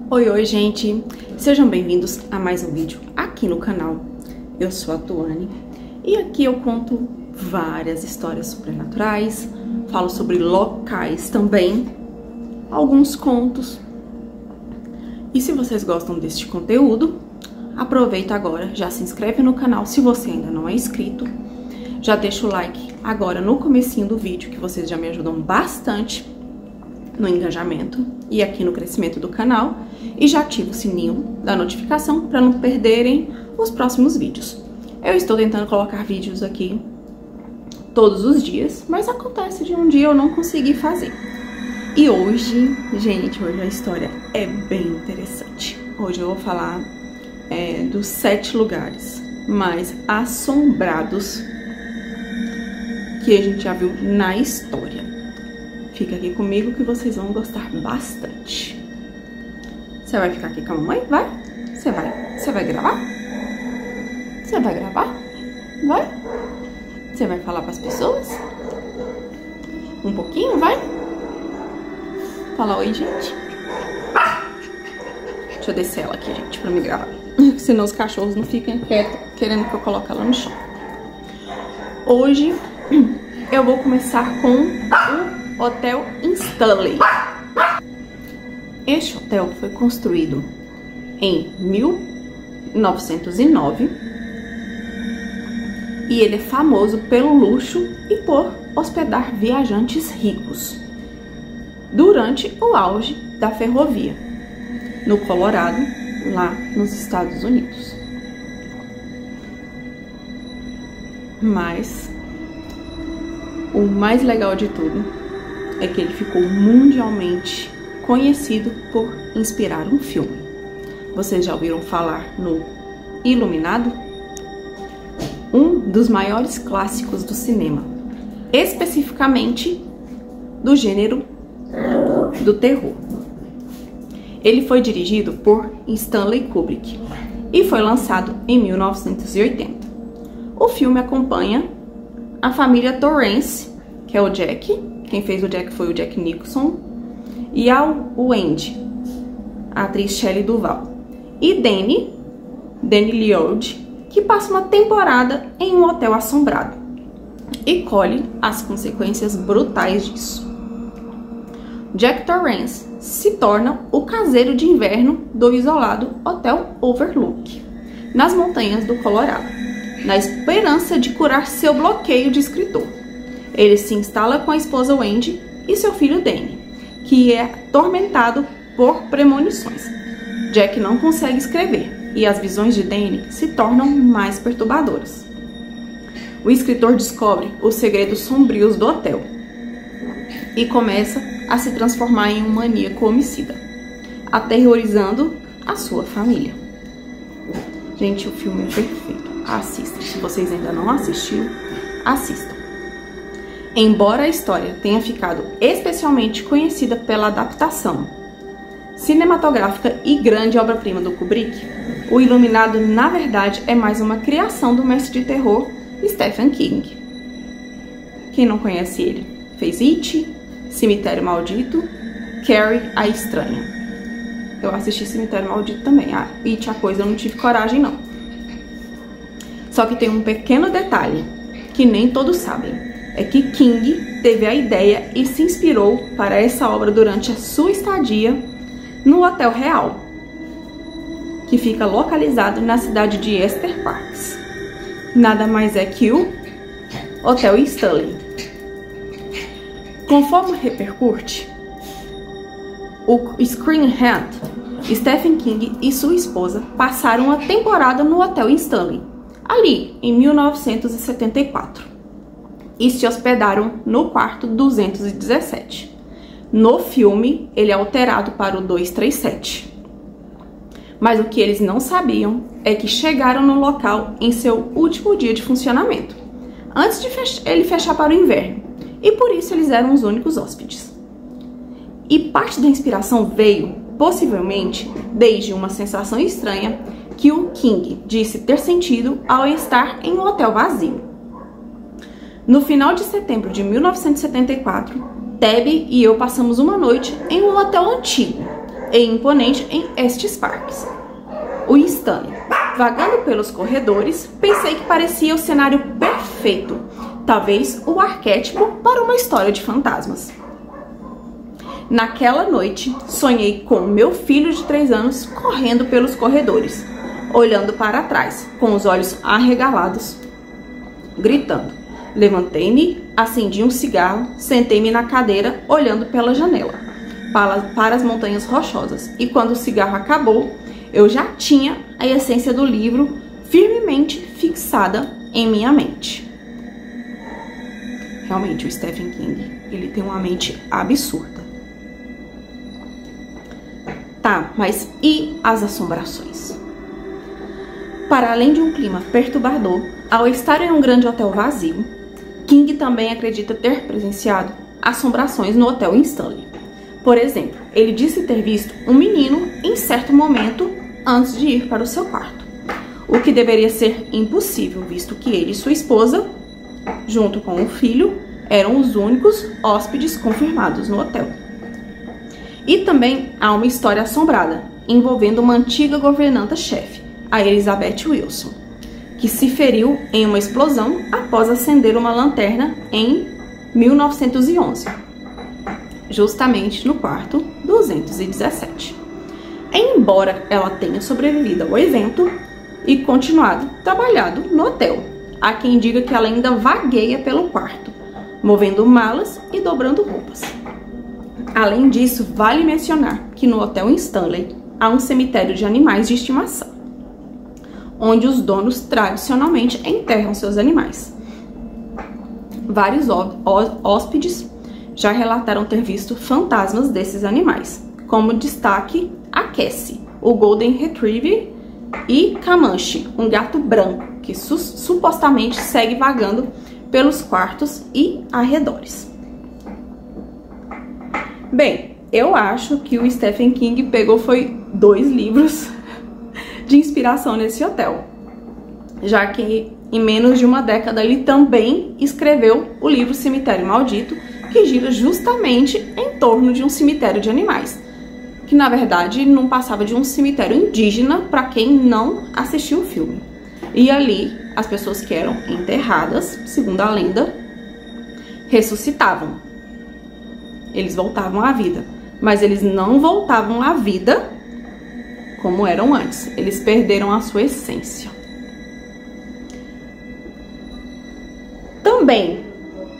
Oi, gente! Sejam bem-vindos a mais um vídeo aqui no canal. Eu sou a Tuane e aqui eu conto várias histórias sobrenaturais, falo sobre locais também, alguns contos. E se vocês gostam deste conteúdo, aproveita agora, já se inscreve no canal se você ainda não é inscrito, já deixa o like agora no comecinho do vídeo, que vocês já me ajudam bastante no engajamento e aqui no crescimento do canal, e já ativa o sininho da notificação para não perderem os próximos vídeos. Eu estou tentando colocar vídeos aqui todos os dias, mas acontece de um dia eu não conseguir fazer. E hoje, gente, hoje a história é bem interessante. Hoje eu vou falar dos 7 lugares mais assombrados que a gente já viu na história. Fica aqui comigo que vocês vão gostar bastante. Você vai ficar aqui com a mamãe? Vai? Você vai gravar? Você vai gravar? Vai? Você vai falar para as pessoas? Um pouquinho, vai? Fala oi, gente. Deixa eu descer ela aqui, gente, pra me gravar. Senão os cachorros não ficam quietos querendo que eu coloque ela no chão. Hoje eu vou começar com o Hotel Stanley. Este hotel foi construído em 1909 e ele é famoso pelo luxo e por hospedar viajantes ricos durante o auge da ferrovia no Colorado, lá nos Estados Unidos. Mas o mais legal de tudo é que ele ficou mundialmente conhecido por inspirar um filme. Vocês já ouviram falar no Iluminado? Um dos maiores clássicos do cinema, especificamente do gênero do terror. Ele foi dirigido por Stanley Kubrick e foi lançado em 1980. O filme acompanha a família Torrance, que é o Jack. Quem fez o Jack foi o Jack Nicholson. E a Wendy, a atriz Shelley Duvall. E Danny Lloyd, que passa uma temporada em um hotel assombrado e colhe as consequências brutais disso. Jack Torrance se torna o caseiro de inverno do isolado Hotel Overlook, nas montanhas do Colorado, na esperança de curar seu bloqueio de escritor. Ele se instala com a esposa Wendy e seu filho Danny, que é atormentado por premonições. Jack não consegue escrever e as visões de Danny se tornam mais perturbadoras. O escritor descobre os segredos sombrios do hotel e começa a se transformar em um maníaco homicida, aterrorizando a sua família. Gente, o filme é perfeito. Assista. Se vocês ainda não assistiram, assistam. Embora a história tenha ficado especialmente conhecida pela adaptação cinematográfica e grande obra-prima do Kubrick, o Iluminado, na verdade, é mais uma criação do mestre de terror Stephen King. Quem não conhece ele? Fez It, Cemitério Maldito, Carrie, a Estranha. Eu assisti Cemitério Maldito também. It, a coisa, eu não tive coragem, não. Só que tem um pequeno detalhe que nem todos sabem. É que King teve a ideia e se inspirou para essa obra durante a sua estadia no Hotel Real, que fica localizado na cidade de Estes Park. Nada mais é que o Hotel Stanley. Conforme repercute o Screen Rant, Stephen King e sua esposa passaram uma temporada no Hotel Stanley, ali em 1974. E se hospedaram no quarto 217. No filme, ele é alterado para o 237. Mas o que eles não sabiam é que chegaram no local em seu último dia de funcionamento, antes de ele fechar para o inverno, e por isso eles eram os únicos hóspedes. E parte da inspiração veio, possivelmente, desde uma sensação estranha que o King disse ter sentido ao estar em um hotel vazio. No final de setembro de 1974, Debbie e eu passamos uma noite em um hotel antigo, e imponente em Estes Parques. O Stanley. Vagando pelos corredores, pensei que parecia o cenário perfeito, talvez o arquétipo para uma história de fantasmas. Naquela noite, sonhei com meu filho de 3 anos correndo pelos corredores, olhando para trás, com os olhos arregalados, gritando. Levantei-me, acendi um cigarro, sentei-me na cadeira, olhando pela janela, para as montanhas rochosas, e quando o cigarro acabou, eu já tinha a essência do livro firmemente fixada em minha mente. Realmente, o Stephen King, ele tem uma mente absurda. Tá, mas e as assombrações? Para além de um clima perturbador, ao estar em um grande hotel vazio, King também acredita ter presenciado assombrações no hotel Stanley. Por exemplo, ele disse ter visto um menino em certo momento antes de ir para o seu quarto, o que deveria ser impossível, visto que ele e sua esposa, junto com o filho, eram os únicos hóspedes confirmados no hotel. E também há uma história assombrada, envolvendo uma antiga governanta-chefe, a Elizabeth Wilson, que se feriu em uma explosão após acender uma lanterna em 1911, justamente no quarto 217. Embora ela tenha sobrevivido ao evento e continuado trabalhado no hotel, há quem diga que ela ainda vagueia pelo quarto, movendo malas e dobrando roupas. Além disso, vale mencionar que no hotel Stanley há um cemitério de animais de estimação, onde os donos tradicionalmente enterram seus animais. Vários hóspedes já relataram ter visto fantasmas desses animais, como destaque a Cassie, o Golden Retriever, e Comanche, um gato branco que supostamente segue vagando pelos quartos e arredores. Bem, eu acho que o Stephen King pegou foi 2 livros de inspiração nesse hotel, já que em menos de uma década ele também escreveu o livro Cemitério Maldito, que gira justamente em torno de um cemitério de animais, que na verdade não passava de um cemitério indígena para quem não assistiu o filme. E ali as pessoas que eram enterradas, segundo a lenda, ressuscitavam. Eles voltavam à vida, mas eles não voltavam à vida como eram antes. Eles perderam a sua essência. Também,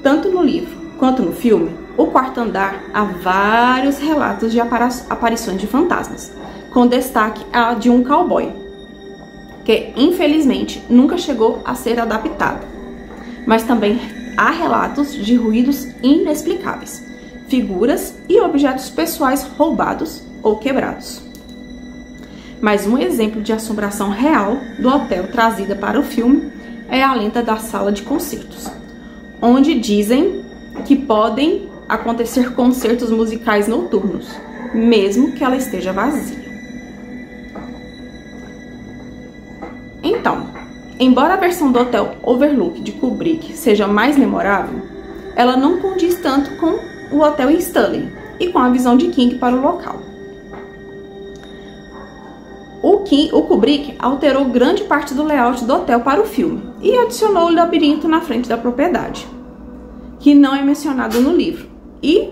tanto no livro quanto no filme, O Quarto Andar, há vários relatos de aparições de fantasmas, com destaque a de um cowboy, que infelizmente nunca chegou a ser adaptado. Mas também há relatos de ruídos inexplicáveis, figuras e objetos pessoais roubados ou quebrados. Mais um exemplo de assombração real do hotel trazida para o filme é a lenda da sala de concertos, onde dizem que podem acontecer concertos musicais noturnos, mesmo que ela esteja vazia. Então, embora a versão do Hotel Overlook de Kubrick seja mais memorável, ela não condiz tanto com o Hotel Stanley e com a visão de King para o local. O Kubrick alterou grande parte do layout do hotel para o filme e adicionou o labirinto na frente da propriedade, que não é mencionado no livro, e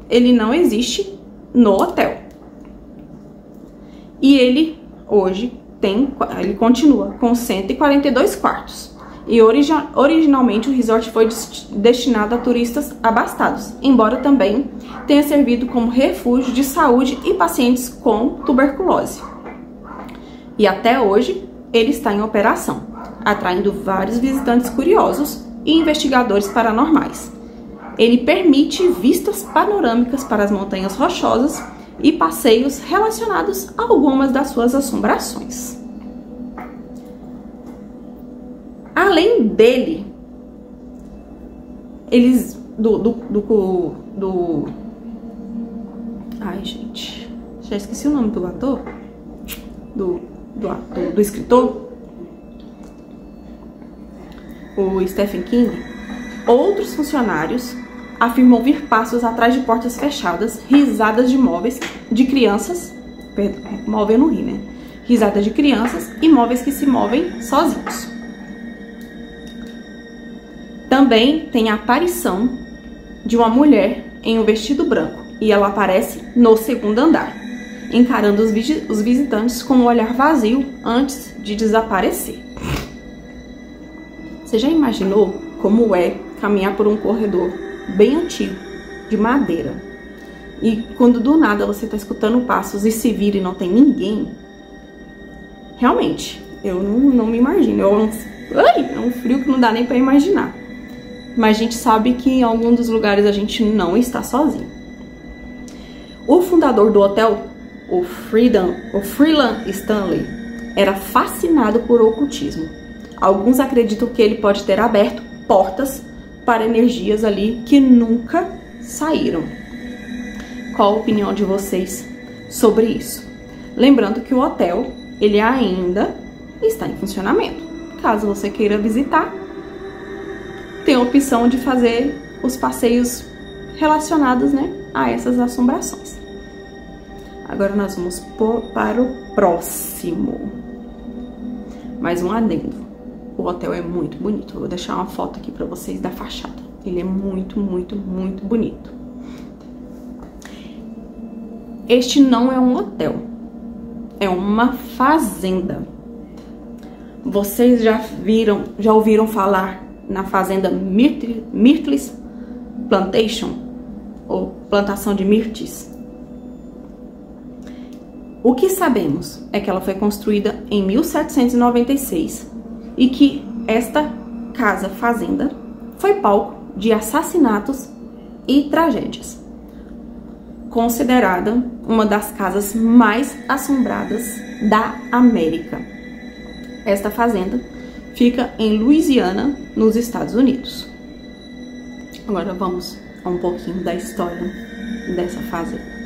ele não existe no hotel. E ele hoje ele continua com 142 quartos. E originalmente o resort foi destinado a turistas abastados, embora também tenha servido como refúgio de saúde e pacientes com tuberculose. E até hoje ele está em operação, atraindo vários visitantes curiosos e investigadores paranormais. Ele permite vistas panorâmicas para as montanhas rochosas e passeios relacionados a algumas das suas assombrações. Além dele, ai, gente, já esqueci o nome do ator, do escritor, o Stephen King. Outros funcionários afirmam ouvir passos atrás de portas fechadas, risadas de móveis, de crianças mover no rir, né? Risada de crianças e móveis que se movem sozinhos. Também tem a aparição de uma mulher em um vestido branco e ela aparece no segundo andar, encarando os visitantes com um olhar vazio antes de desaparecer. Você já imaginou como é caminhar por um corredor bem antigo, de madeira, e quando do nada você tá escutando passos e se vira e não tem ninguém? Realmente, eu não me imagino. É um frio que não dá nem pra imaginar. Mas a gente sabe que em algum dos lugares a gente não está sozinho. O fundador do hotel, o Freeland Stanley, era fascinado por ocultismo. Alguns acreditam que ele pode ter aberto portas para energias ali que nunca saíram. Qual a opinião de vocês sobre isso? Lembrando que o hotel, ele ainda está em funcionamento. Caso você queira visitar, tem a opção de fazer os passeios relacionados, né, a essas assombrações. Agora nós vamos para o próximo. Mais um adendo. O hotel é muito bonito. Eu vou deixar uma foto aqui para vocês da fachada. Ele é muito, muito, muito bonito. Este não é um hotel. É uma fazenda. Vocês já ouviram falar na fazenda Myrtles Plantation, ou plantação de mirtes? O que sabemos é que ela foi construída em 1796 e que esta casa-fazenda foi palco de assassinatos e tragédias. Considerada uma das casas mais assombradas da América. Esta fazenda fica em Louisiana, nos Estados Unidos. Agora vamos a um pouquinho da história dessa fazenda.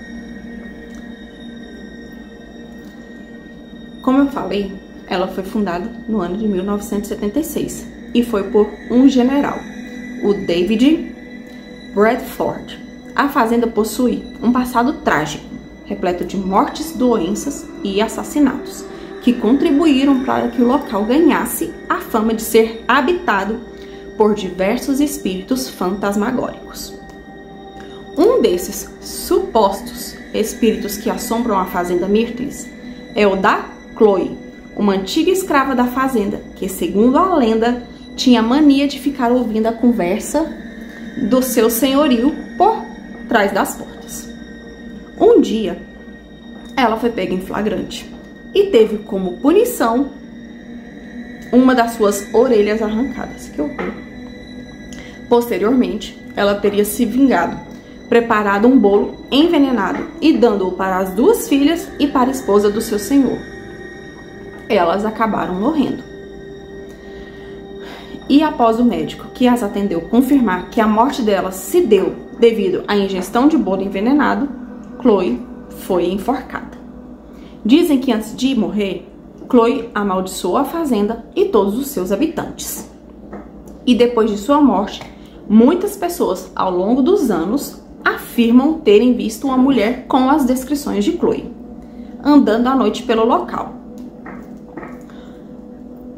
Como eu falei, ela foi fundada no ano de 1976 e foi por um general, o David Bradford. A fazenda possui um passado trágico, repleto de mortes, doenças e assassinatos, que contribuíram para que o local ganhasse a fama de ser habitado por diversos espíritos fantasmagóricos. Um desses supostos espíritos que assombram a fazenda Myrtles é o da Chloe, uma antiga escrava da fazenda, que, segundo a lenda, tinha mania de ficar ouvindo a conversa do seu senhorio por trás das portas. Um dia, ela foi pega em flagrante e teve como punição uma das suas orelhas arrancadas. Que horror! Posteriormente, ela teria se vingado, preparado um bolo envenenado e dando-o para as duas filhas e para a esposa do seu senhor. Elas acabaram morrendo. E após o médico que as atendeu confirmar que a morte delas se deu devido à ingestão de bolo envenenado, Chloe foi enforcada. Dizem que antes de morrer, Chloe amaldiçoou a fazenda e todos os seus habitantes. E depois de sua morte, muitas pessoas ao longo dos anos afirmam terem visto uma mulher com as descrições de Chloe, andando à noite pelo local.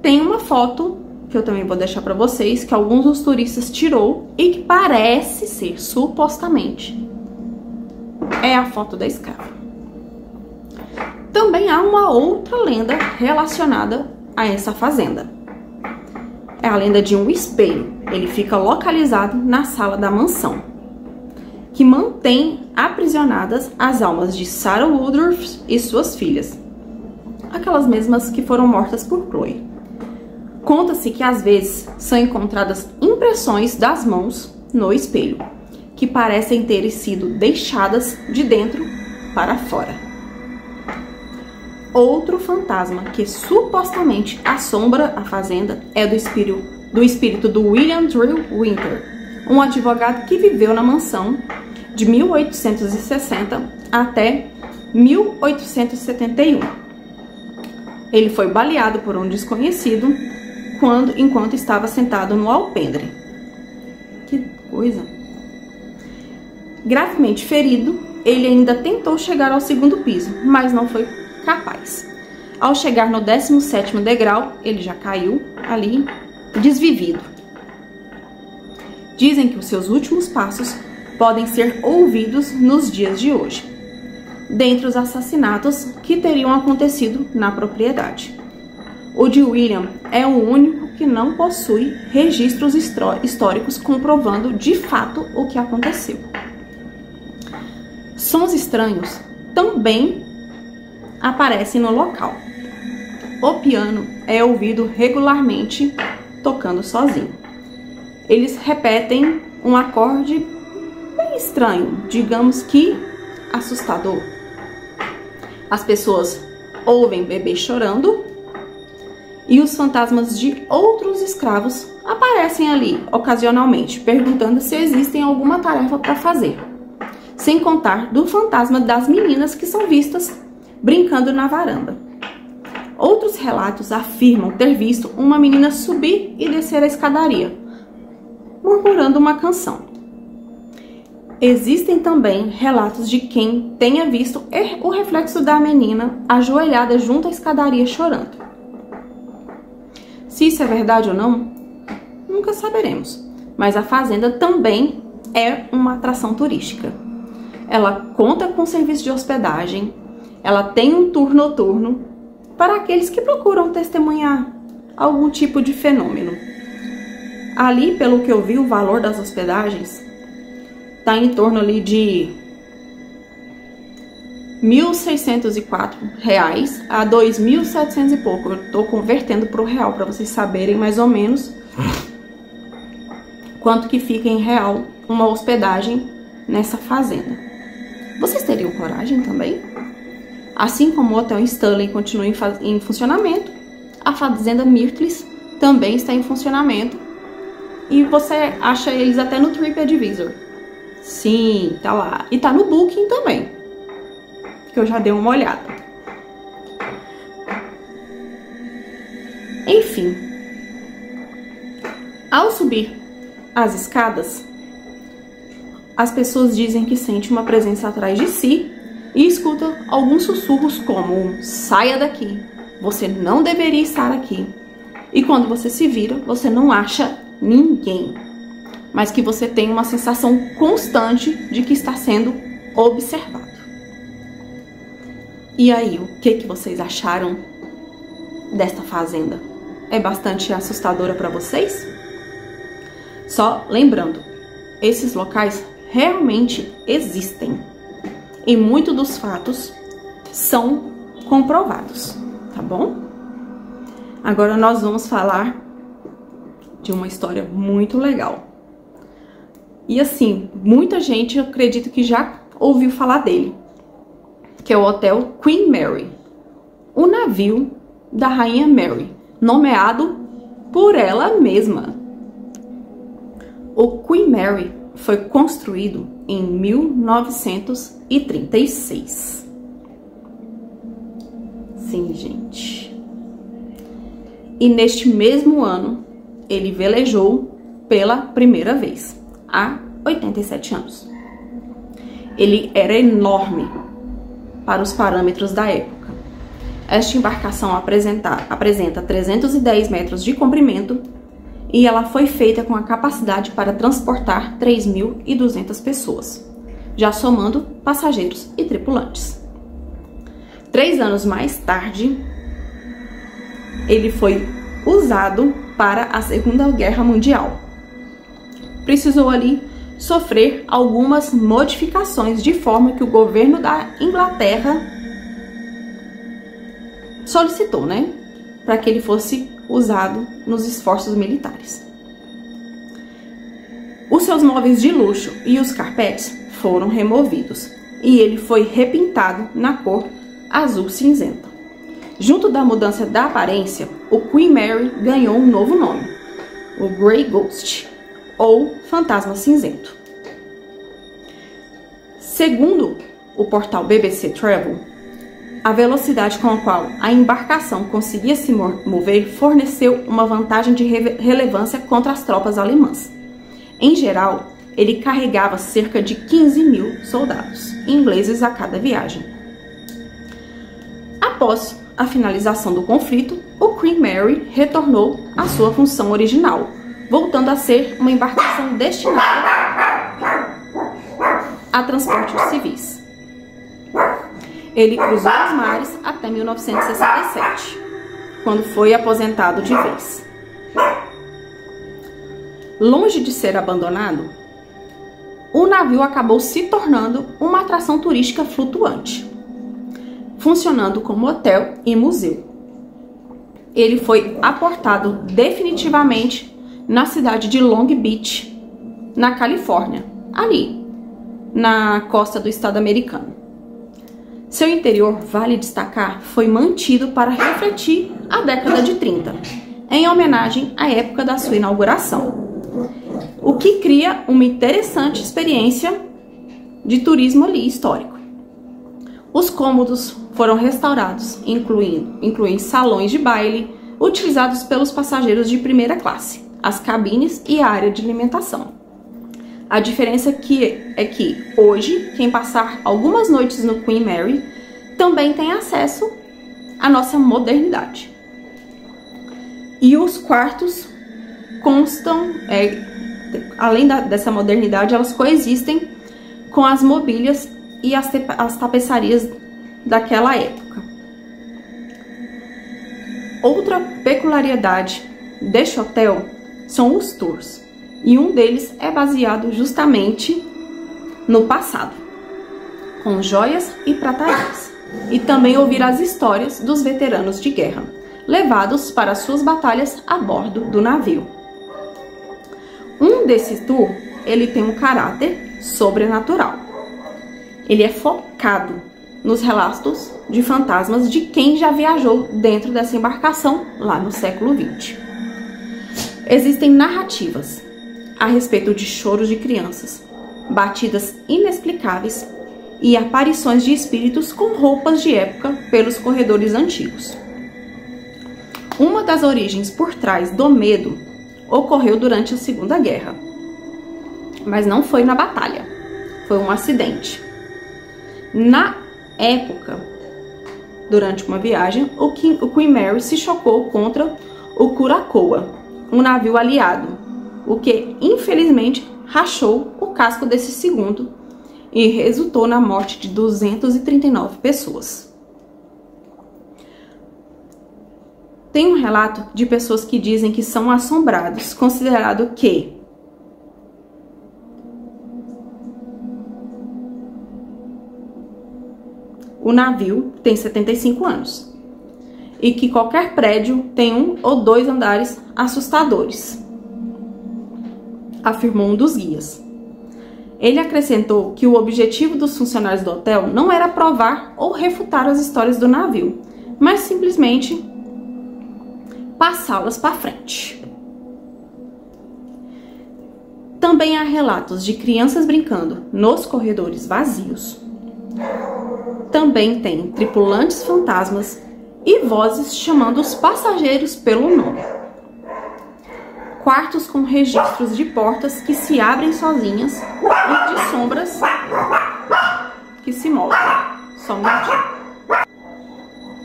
Tem uma foto que eu também vou deixar para vocês, que alguns dos turistas tirou e que parece ser, supostamente, é a foto da escrava. Também há uma outra lenda relacionada a essa fazenda. É a lenda de um espelho. Ele fica localizado na sala da mansão, que mantém aprisionadas as almas de Sarah Woodruff e suas filhas, aquelas mesmas que foram mortas por Chloe. Conta-se que às vezes são encontradas impressões das mãos no espelho, que parecem ter sido deixadas de dentro para fora. Outro fantasma que supostamente assombra a fazenda é do espírito do William Drew Winter, um advogado que viveu na mansão de 1860 até 1871. Ele foi baleado por um desconhecido enquanto estava sentado no alpendre. Que coisa! Gravemente ferido, ele ainda tentou chegar ao segundo piso, mas não foi capaz. Ao chegar no 17º degrau, ele já caiu ali, desvivido. Dizem que os seus últimos passos podem ser ouvidos nos dias de hoje, dentre os assassinatos que teriam acontecido na propriedade. O de William é o único que não possui registros históricos comprovando de fato o que aconteceu. Sons estranhos também aparecem no local. O piano é ouvido regularmente tocando sozinho. Eles repetem um acorde bem estranho, digamos que assustador. As pessoas ouvem bebês chorando e os fantasmas de outros escravos aparecem ali ocasionalmente, perguntando se existem alguma tarefa para fazer. Sem contar do fantasma das meninas que são vistas brincando na varanda. Outros relatos afirmam ter visto uma menina subir e descer a escadaria, murmurando uma canção. Existem também relatos de quem tenha visto o reflexo da menina ajoelhada junto à escadaria chorando. Se isso é verdade ou não, nunca saberemos, mas a fazenda também é uma atração turística. Ela conta com serviço de hospedagem, ela tem um tour noturno para aqueles que procuram testemunhar algum tipo de fenômeno. Ali, pelo que eu vi, o valor das hospedagens está em torno ali de R$ 1.604 a R$ 2.700 e pouco. Eu estou convertendo para o real para vocês saberem mais ou menos quanto que fica em real uma hospedagem nessa fazenda. Vocês teriam coragem também? Assim como o Hotel Stanley continua em funcionamento, a Fazenda Myrtles também está em funcionamento e você acha eles até no TripAdvisor. Sim, tá lá. E tá no Booking também, que eu já dei uma olhada. Enfim, ao subir as escadas, as pessoas dizem que sente uma presença atrás de si e escuta alguns sussurros como: saia daqui, você não deveria estar aqui. E quando você se vira, você não acha ninguém, mas que você tem uma sensação constante de que está sendo observado. E aí, o que vocês acharam desta fazenda? É bastante assustadora para vocês? Só lembrando, esses locais realmente existem e muitos dos fatos são comprovados, tá bom? Agora nós vamos falar de uma história muito legal. E assim, muita gente, eu acredito que já ouviu falar dele, que é o Hotel Queen Mary, o navio da Rainha Mary, nomeado por ela mesma. O Queen Mary foi construído em 1936. Sim, gente. E neste mesmo ano, ele velejou pela primeira vez, há 87 anos. Ele era enorme para os parâmetros da época. Esta embarcação apresenta 310 metros de comprimento e ela foi feita com a capacidade para transportar 3.200 pessoas, já somando passageiros e tripulantes. 3 anos mais tarde, ele foi usado para a Segunda Guerra Mundial. Precisou ali sofrer algumas modificações de forma que o governo da Inglaterra solicitou, né, para que ele fosse usado nos esforços militares. Os seus móveis de luxo e os carpetes foram removidos e ele foi repintado na cor azul cinzenta. Junto da mudança da aparência, o Queen Mary ganhou um novo nome, o Grey Ghost, ou Fantasma Cinzento. Segundo o portal BBC Travel, a velocidade com a qual a embarcação conseguia se mover forneceu uma vantagem de relevância contra as tropas alemãs. Em geral, ele carregava cerca de 15 mil soldados ingleses a cada viagem. Após a finalização do conflito, o Queen Mary retornou à sua função original, voltando a ser uma embarcação destinada a transportes civis. Ele cruzou os mares até 1967, quando foi aposentado de vez. Longe de ser abandonado, o navio acabou se tornando uma atração turística flutuante, funcionando como hotel e museu. Ele foi aportado definitivamente na cidade de Long Beach, na Califórnia, ali, na costa do estado americano. Seu interior, vale destacar, foi mantido para refletir a década de 30, em homenagem à época da sua inauguração, o que cria uma interessante experiência de turismo ali histórico. Os cômodos foram restaurados, incluindo salões de baile utilizados pelos passageiros de primeira classe, as cabines e a área de alimentação. A diferença é que hoje, quem passar algumas noites no Queen Mary também tem acesso à nossa modernidade. E os quartos constam, além dessa modernidade, elas coexistem com as mobílias e as tapeçarias daquela época. Outra peculiaridade deste hotel são os tours, e um deles é baseado justamente no passado, com joias e pratarias, e também ouvir as histórias dos veteranos de guerra, levados para suas batalhas a bordo do navio. Um desses tours, ele tem um caráter sobrenatural. Ele é focado nos relatos de fantasmas de quem já viajou dentro dessa embarcação lá no século XX. Existem narrativas a respeito de choros de crianças, batidas inexplicáveis e aparições de espíritos com roupas de época pelos corredores antigos. Uma das origens por trás do medo ocorreu durante a Segunda Guerra, mas não foi na batalha, foi um acidente. Na época, durante uma viagem, o Queen Mary se chocou contra o Curacoa, um navio aliado, o que infelizmente rachou o casco desse segundo e resultou na morte de 239 pessoas. Tem um relato de pessoas que dizem que são assombrados, considerado que o navio tem 75 anos e que qualquer prédio tem 1 ou 2 andares assustadores, afirmou um dos guias. Ele acrescentou que o objetivo dos funcionários do hotel não era provar ou refutar as histórias do navio, mas simplesmente passá-las para frente. Também há relatos de crianças brincando nos corredores vazios. Também tem tripulantes fantasmas e vozes chamando os passageiros pelo nome. Quartos com registros de portas que se abrem sozinhas e de sombras que se movem. Só um minutinho.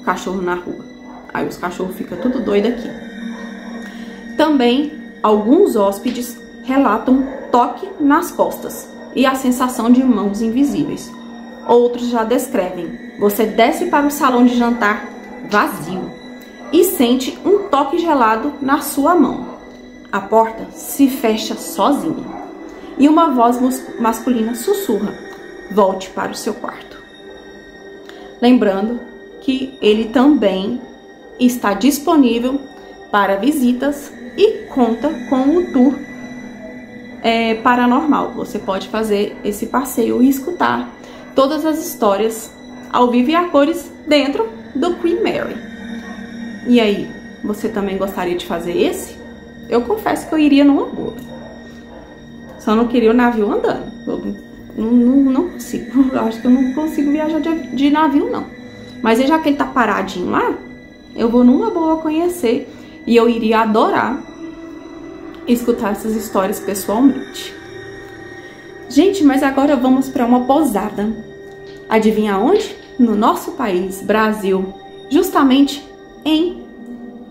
Cachorro na rua. Aí os cachorros ficam tudo doido aqui. Também alguns hóspedes relatam toque nas costas e a sensação de mãos invisíveis. Outros já descrevem: você desce para o salão de jantar vazio e sente um toque gelado na sua mão. A porta se fecha sozinha e uma voz masculina sussurra: volte para o seu quarto. Lembrando que ele também está disponível para visitas e conta com o tour paranormal. Você pode fazer esse passeio e escutar todas as histórias ao vivo e a cores dentro do Queen Mary. E aí, você também gostaria de fazer esse? Eu confesso que eu iria numa boa. Só não queria o navio andando. Eu não consigo. Eu acho que eu não consigo viajar de navio, não. Mas já que ele tá paradinho lá, eu vou numa boa conhecer. E eu iria adorar escutar essas histórias pessoalmente. Gente, mas agora vamos para uma pousada. Adivinha onde? No nosso país, Brasil, justamente em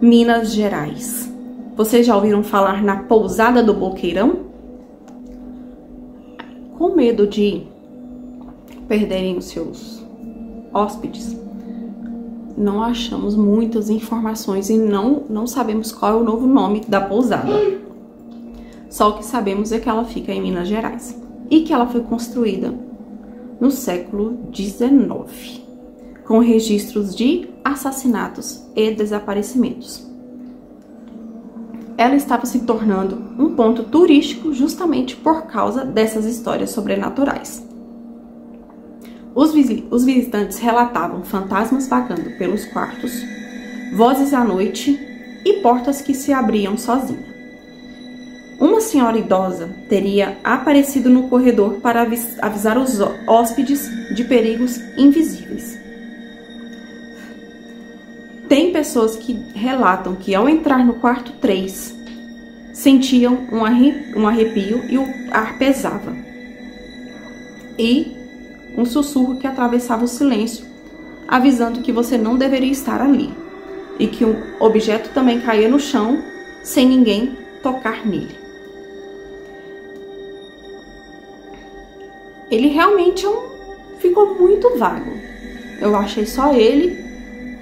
Minas Gerais. Vocês já ouviram falar na Pousada do Boqueirão? Com medo de perderem os seus hóspedes, não achamos muitas informações e não sabemos qual é o novo nome da pousada. Só o que sabemos é que ela fica em Minas Gerais e que ela foi construída no século XIX, com registros de assassinatos e desaparecimentos. Ela estava se tornando um ponto turístico justamente por causa dessas histórias sobrenaturais. Os visitantes relatavam fantasmas vagando pelos quartos, vozes à noite e portas que se abriam sozinha. Uma senhora idosa teria aparecido no corredor para avisar os hóspedes de perigos invisíveis. Tem pessoas que relatam que ao entrar no quarto 3, sentiam um arrepio e o ar pesava. E um sussurro que atravessava o silêncio, avisando que você não deveria estar ali. E que um objeto também caía no chão, sem ninguém tocar nele. Ele realmente ficou muito vago. Eu achei só ele,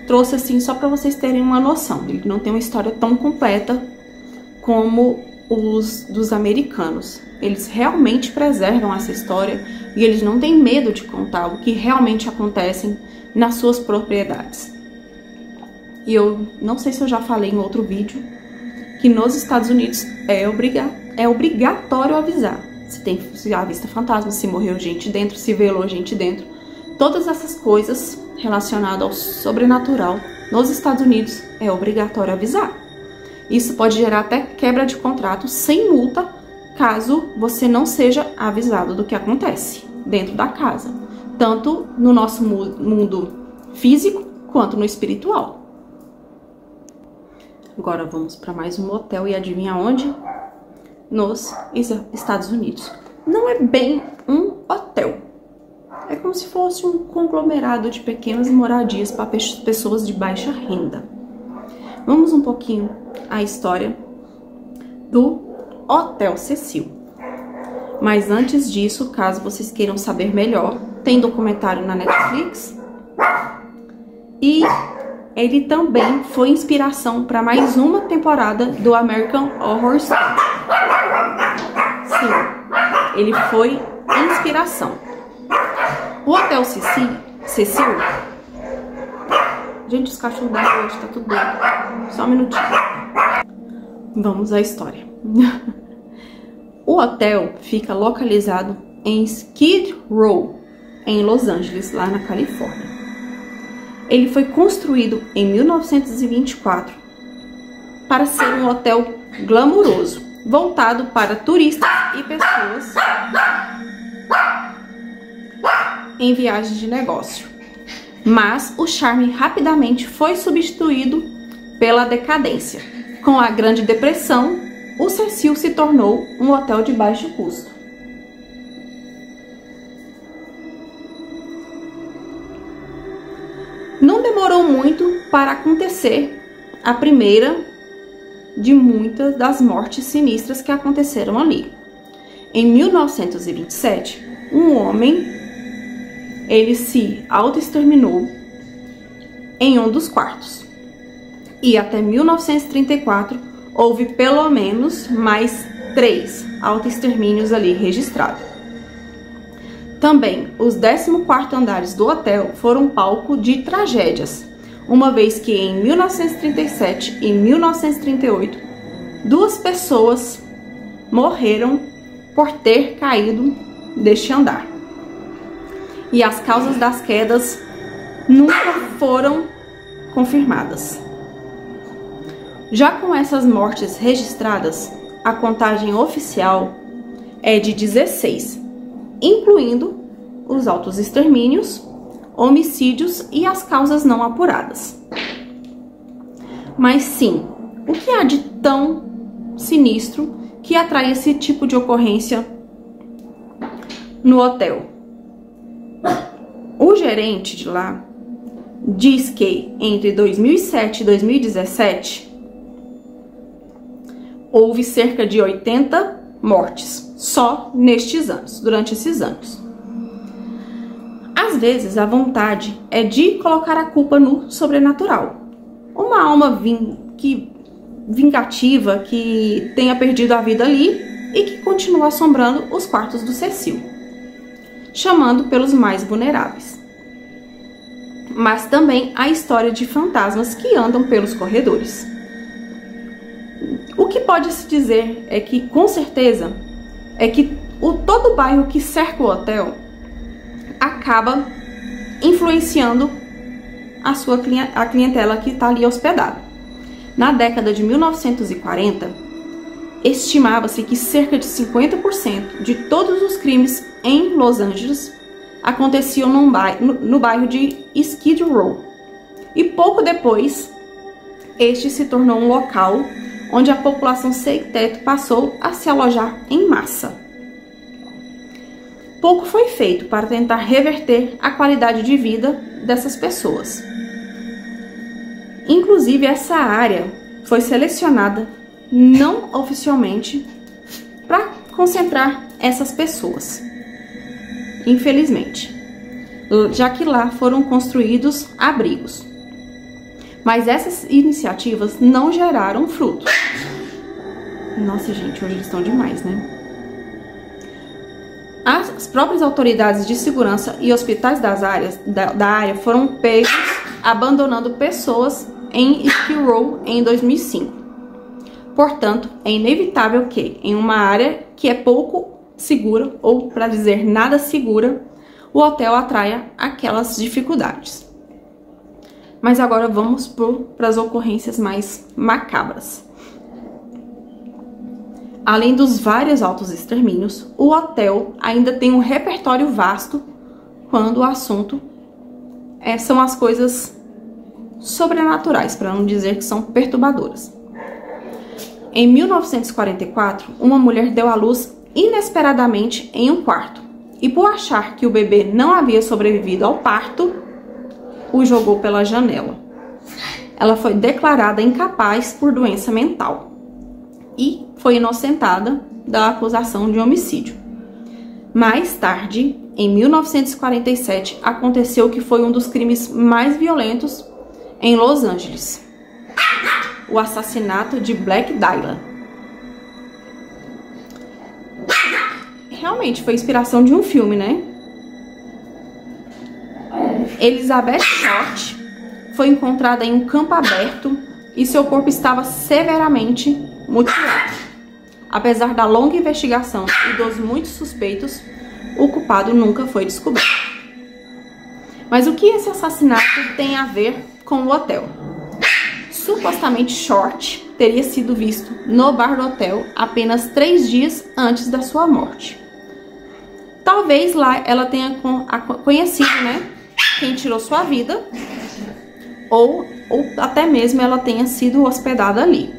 trouxe assim só para vocês terem uma noção. Ele não tem uma história tão completa como os dos americanos. Eles realmente preservam essa história e eles não têm medo de contar o que realmente acontece nas suas propriedades. E eu não sei se eu já falei em outro vídeo que nos Estados Unidos é obrigatório avisar. Se avista fantasma, se morreu gente dentro, se velou gente dentro. Todas essas coisas relacionadas ao sobrenatural nos Estados Unidos é obrigatório avisar. Isso pode gerar até quebra de contrato sem multa, caso você não seja avisado do que acontece dentro da casa, tanto no nosso mundo físico quanto no espiritual. Agora vamos para mais um motel e adivinha onde? Nos Estados Unidos. Não é bem um hotel. É como se fosse um conglomerado de pequenas moradias para pessoas de baixa renda. Vamos um pouquinho à história do Hotel Cecil. Mas antes disso, caso vocês queiram saber melhor, tem documentário na Netflix. E ele também foi inspiração para mais uma temporada do American Horror Story. Sim, ele foi inspiração. O Hotel Cecil... Gente, os cachorros da hoje tá tudo doido. Só um minutinho. Vamos à história. O hotel fica localizado em Skid Row, em Los Angeles, lá na Califórnia. Ele foi construído em 1924 para ser um hotel glamuroso, voltado para turistas e pessoas em viagens de negócio. Mas o charme rapidamente foi substituído pela decadência. Com a Grande Depressão, o Cecil se tornou um hotel de baixo custo. Não demorou muito para acontecer a primeira de muitas das mortes sinistras que aconteceram ali. Em 1927, um homem ele se autoexterminou em um dos quartos. E até 1934 houve pelo menos mais 3 autoextermínios ali registrados. Também os 14º andares do hotel foram palco de tragédias, uma vez que em 1937 e 1938 2 pessoas morreram por ter caído deste andar. E as causas das quedas nunca foram confirmadas. Já com essas mortes registradas, a contagem oficial é de 16, incluindo os autoextermínios, homicídios e as causas não apuradas. Mas sim, o que há de tão sinistro que atrai esse tipo de ocorrência no hotel. O gerente de lá diz que entre 2007 e 2017 houve cerca de 80 mortes só nestes anos, durante esses anos. Às vezes a vontade é de colocar a culpa no sobrenatural. Uma alma vingativa que tenha perdido a vida ali e que continua assombrando os quartos do Cecil, chamando pelos mais vulneráveis. Mas também há história de fantasmas que andam pelos corredores. O que pode se dizer é que, com certeza, todo o bairro que cerca o hotel acaba influenciando a clientela que está ali hospedada. Na década de 1940, estimava-se que cerca de 50% de todos os crimes em Los Angeles aconteciam no bairro de Skid Row. E pouco depois, este se tornou um local onde a população sem teto passou a se alojar em massa. Pouco foi feito para tentar reverter a qualidade de vida dessas pessoas. Inclusive, essa área foi selecionada não oficialmente para concentrar essas pessoas, infelizmente, já que lá foram construídos abrigos. Mas essas iniciativas não geraram fruto. Nossa, gente, hoje eles estão demais, né? As próprias autoridades de segurança e hospitais da área foram pegos abandonando pessoas em Skid Row em 2005. Portanto, é inevitável que, em uma área que é pouco segura, ou para dizer nada segura, o hotel atraia aquelas dificuldades. Mas agora vamos para as ocorrências mais macabras. Além dos vários autos extermínios, o hotel ainda tem um repertório vasto quando o assunto são as coisas sobrenaturais, para não dizer que são perturbadoras. Em 1944, uma mulher deu à luz inesperadamente em um quarto e, por achar que o bebê não havia sobrevivido ao parto, o jogou pela janela. Ela foi declarada incapaz por doença mental e foi inocentada da acusação de homicídio. Mais tarde, em 1947, aconteceu o que foi um dos crimes mais violentos em Los Angeles: o assassinato de Black Dahlia. Realmente foi inspiração de um filme, né? Elizabeth Short foi encontrada em um campo aberto e seu corpo estava severamente mutilado. Apesar da longa investigação e dos muitos suspeitos, o culpado nunca foi descoberto. Mas o que esse assassinato tem a ver com o hotel? Supostamente Short teria sido visto no bar do hotel apenas 3 dias antes da sua morte. Talvez lá ela tenha conhecido, né, quem tirou sua vida, ou até mesmo ela tenha sido hospedada ali.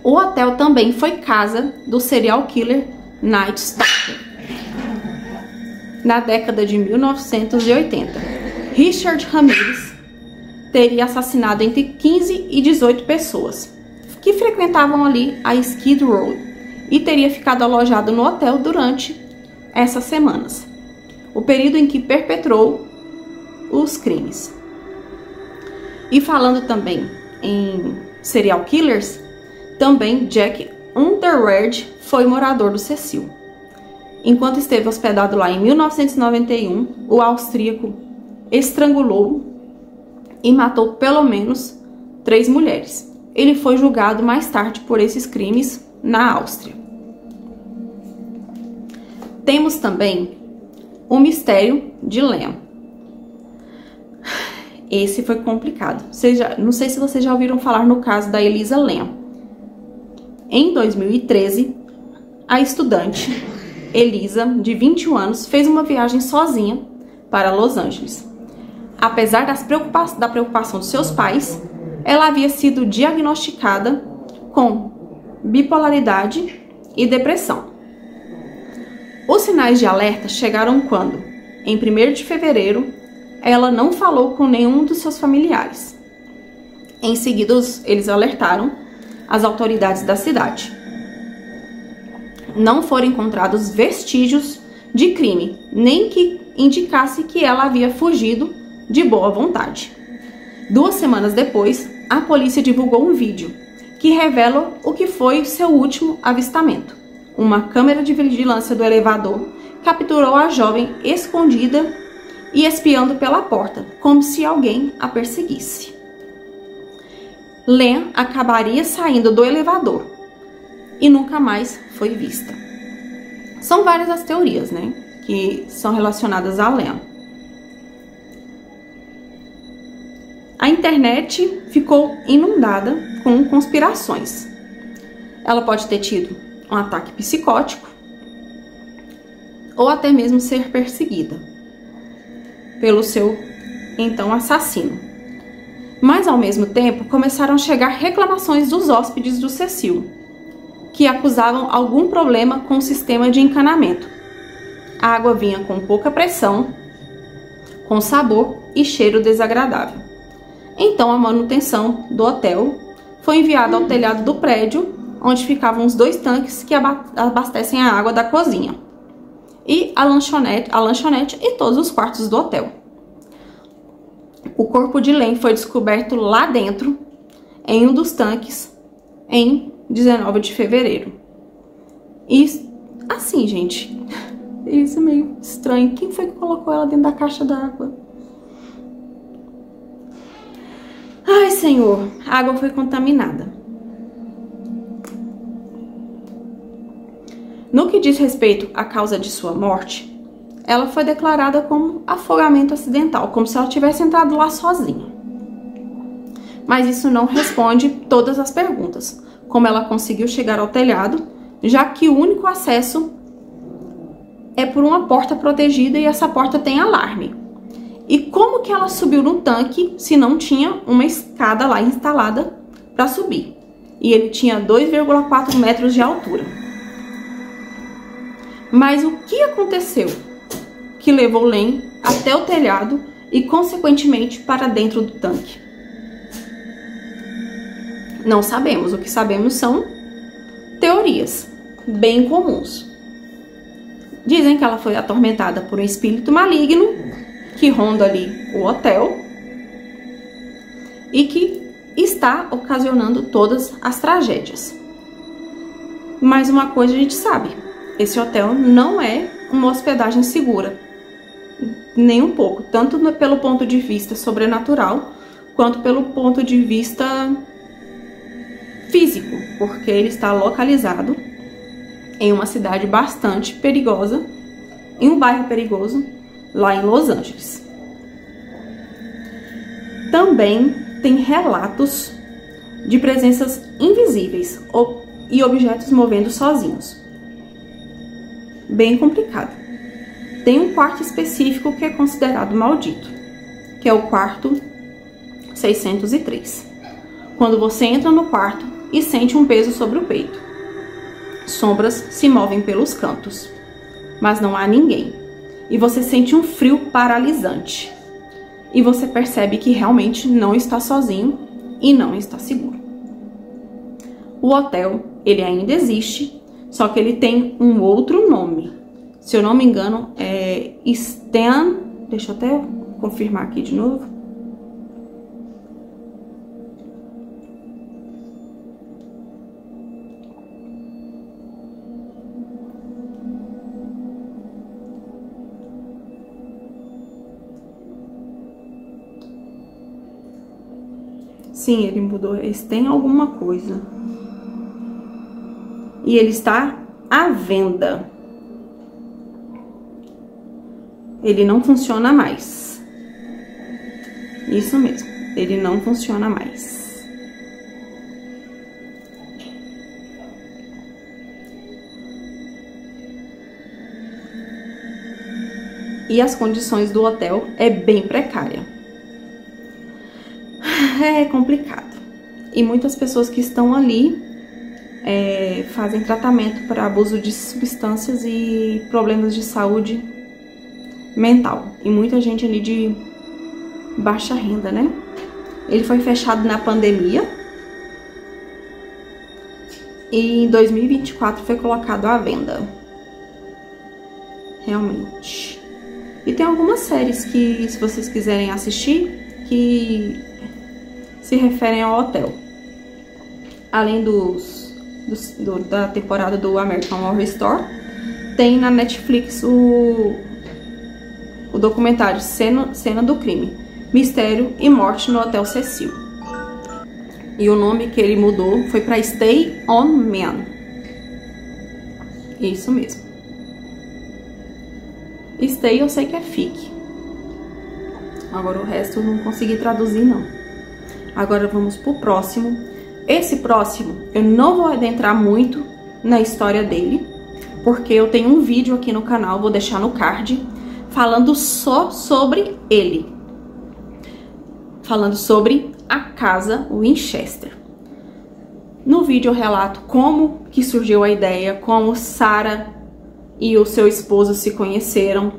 O hotel também foi casa do serial killer Night Stalker. Na década de 1980, Richard Ramirez teria assassinado entre 15 e 18 pessoas que frequentavam ali a Skid Row e teria ficado alojado no hotel durante essas semanas, o período em que perpetrou os crimes. E falando também em serial killers, também Jack Underwood foi morador do Cecil. Enquanto esteve hospedado lá em 1991, o austríaco estrangulou e matou pelo menos 3 mulheres. Ele foi julgado mais tarde por esses crimes na Áustria. Temos também o mistério de Lamb. Esse foi complicado. Não sei se vocês já ouviram falar no caso da Elisa Lam. Em 2013, a estudante Elisa, de 21 anos, fez uma viagem sozinha para Los Angeles. Apesar da preocupação dos seus pais, ela havia sido diagnosticada com bipolaridade e depressão. Os sinais de alerta chegaram quando, em 1º de fevereiro, ela não falou com nenhum dos seus familiares. Em seguida, eles alertaram as autoridades da cidade. Não foram encontrados vestígios de crime, nem que indicasse que ela havia fugido de boa vontade. 2 semanas depois, a polícia divulgou um vídeo que revela o que foi seu último avistamento. Uma câmera de vigilância do elevador capturou a jovem escondida e espiando pela porta, como se alguém a perseguisse. Len acabaria saindo do elevador e nunca mais foi vista. São várias as teorias, né, que são relacionadas a Len. A internet ficou inundada com conspirações. Ela pode ter tido um ataque psicótico ou até mesmo ser perseguida pelo seu então assassino. Mas ao mesmo tempo começaram a chegar reclamações dos hóspedes do Cecil, que acusavam algum problema com o sistema de encanamento. A água vinha com pouca pressão, com sabor e cheiro desagradável. Então a manutenção do hotel foi enviada ao telhado do prédio, onde ficavam os 2 tanques que abastecem a água da cozinha, e a lanchonete e todos os quartos do hotel. O corpo de Len foi descoberto lá dentro, em um dos tanques, em 19 de fevereiro. E assim, gente, isso é meio estranho. Quem foi que colocou ela dentro da caixa d'água? Ai, Senhor, a água foi contaminada. No que diz respeito à causa de sua morte, ela foi declarada como afogamento acidental, como se ela tivesse entrado lá sozinha. Mas isso não responde todas as perguntas. Como ela conseguiu chegar ao telhado, já que o único acesso é por uma porta protegida e essa porta tem alarme. E como que ela subiu no tanque se não tinha uma escada lá instalada para subir? E ele tinha 2,4 metros de altura. Mas o que aconteceu que levou Len até o telhado e, consequentemente, para dentro do tanque? Não sabemos. O que sabemos são teorias bem comuns. Dizem que ela foi atormentada por um espírito maligno que ronda ali o hotel e que está ocasionando todas as tragédias. Mas uma coisa a gente sabe: esse hotel não é uma hospedagem segura, nem um pouco, tanto pelo ponto de vista sobrenatural, quanto pelo ponto de vista físico, porque ele está localizado em uma cidade bastante perigosa, em um bairro perigoso, lá em Los Angeles. Também tem relatos de presenças invisíveis e objetos movendo sozinhos. Bem complicado. Tem um quarto específico que é considerado maldito, que é o quarto 603. Quando você entra no quarto e sente um peso sobre o peito. Sombras se movem pelos cantos, mas não há ninguém. E você sente um frio paralisante. E você percebe que realmente não está sozinho e não está seguro. O hotel, ele ainda existe, só que ele tem um outro nome. Se eu não me engano, é Stan... Deixa eu até confirmar aqui de novo. Sim, ele mudou. Eles têm alguma coisa. E ele está à venda. Ele não funciona mais. Isso mesmo. Ele não funciona mais. E as condições do hotel é bem precária. É complicado. E muitas pessoas que estão ali fazem tratamento para abuso de substâncias e problemas de saúde mental. E muita gente ali de baixa renda, né? Ele foi fechado na pandemia. E em 2024 foi colocado à venda. Realmente. E tem algumas séries que, se vocês quiserem assistir, que se referem ao hotel. Além da temporada do American Horror Story, tem na Netflix o documentário Cena do Crime, Mistério e Morte no Hotel Cecil. E o nome que ele mudou foi para Stay on Man. Isso mesmo. Stay eu sei que é fique. Agora o resto eu não consegui traduzir não. Agora vamos pro próximo. Esse próximo eu não vou adentrar muito na história dele, porque eu tenho um vídeo aqui no canal, vou deixar no card, falando só sobre ele. Falando sobre a casa Winchester. No vídeo eu relato como que surgiu a ideia, como Sarah e o seu esposo se conheceram,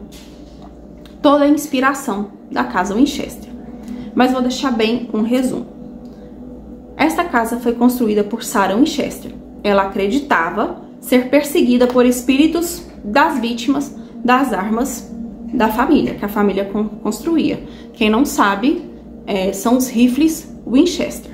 toda a inspiração da casa Winchester. Mas vou deixar bem um resumo. Esta casa foi construída por Sarah Winchester. Ela acreditava ser perseguida por espíritos das vítimas das armas da família, que a família construía. Quem não sabe, são os rifles Winchester.